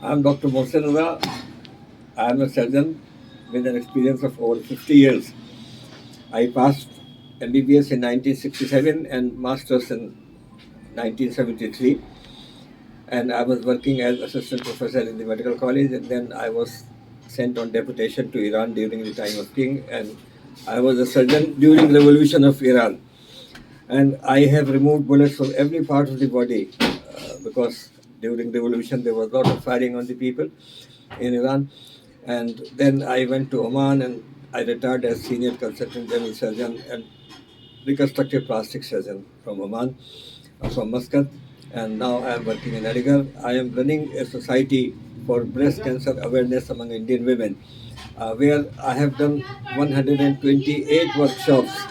I'm Dr. Mohsen Raza. I'm a surgeon with an experience of over 50 years. I passed MBBS in 1967 and Masters in 1973. And I was working as assistant professor in the medical college. And then I was sent on deputation to Iran during the time of King. And I was a surgeon during the revolution of Iran. And I have removed bullets from every part of the body because during the revolution there was a lot of firing on the people in Iran. And then I went to Oman and I retired as senior consultant general surgeon and reconstructive plastic surgeon from Oman, from Muscat. And now I am working in Aligarh. I am running a society for breast cancer awareness among Indian women, where I have done 128 workshops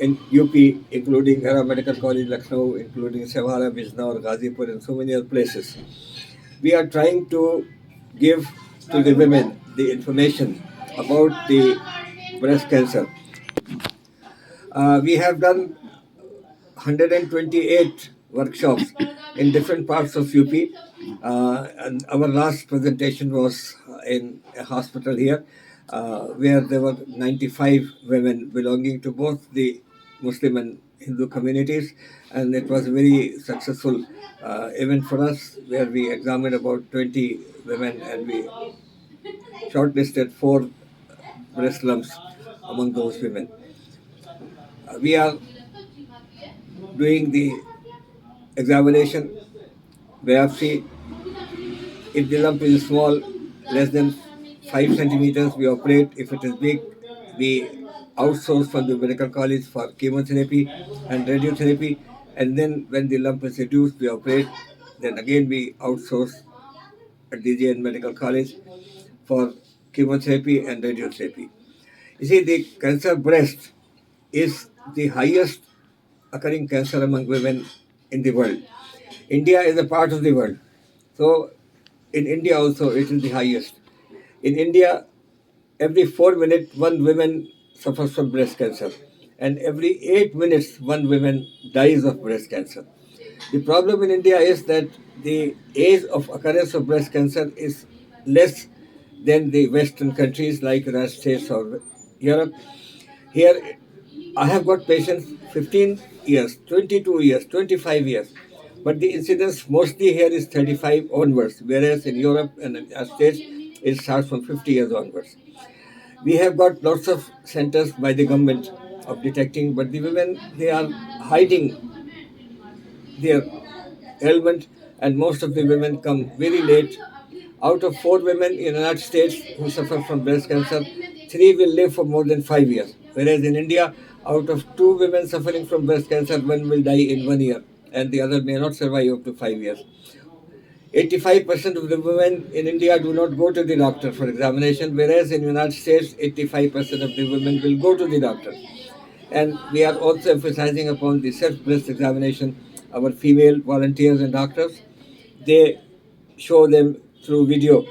in UP, including Hera Medical College, Lucknow, including Sewara, Bijnor, Ghazipur, and so many other places. We are trying to give to the women the information about the breast cancer. We have done 128 workshops in different parts of UP. And our last presentation was in a hospital here, where there were 95 women belonging to both the Muslim and Hindu communities, and it was a very successful event for us, where we examined about 20 women and we shortlisted 4 breast lumps among those women. We are doing the examination biopsy. If the lump is small, less than 5 centimeters, we operate. If it is big, we outsource from the medical college for chemotherapy and radiotherapy. And then when the lump is reduced, we operate. Then again, we outsource at the JN Medical College for chemotherapy and radiotherapy. You see, the cancer breast is the highest occurring cancer among women in the world. India is a part of the world. So in India also it is the highest. In India, every 4 minutes one woman suffers from breast cancer, and every 8 minutes one woman dies of breast cancer. The problem in India is that the age of occurrence of breast cancer is less than the Western countries like United States or Europe. Here, I have got patients 15 years, 22 years, 25 years, but the incidence mostly here is 35 onwards, whereas in Europe and the United States it starts from 50 years onwards. We have got lots of centers by the government of detecting, but the women, they are hiding their ailment, and most of the women come very late. Out of 4 women in the United States who suffer from breast cancer, 3 will live for more than 5 years. Whereas in India, out of 2 women suffering from breast cancer, one will die in 1 year, and the other may not survive up to 5 years. 85% of the women in India do not go to the doctor for examination, whereas in the United States, 85% of the women will go to the doctor. And we are also emphasizing upon the self-breast examination. Our female volunteers and doctors, they show them through video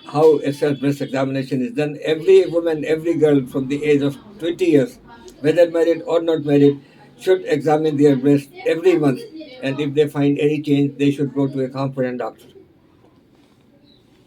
how a self-breast examination is done. Every woman, every girl from the age of 20 years, whether married or not married, should examine their breast every month. And if they find any change, they should go to a competent doctor.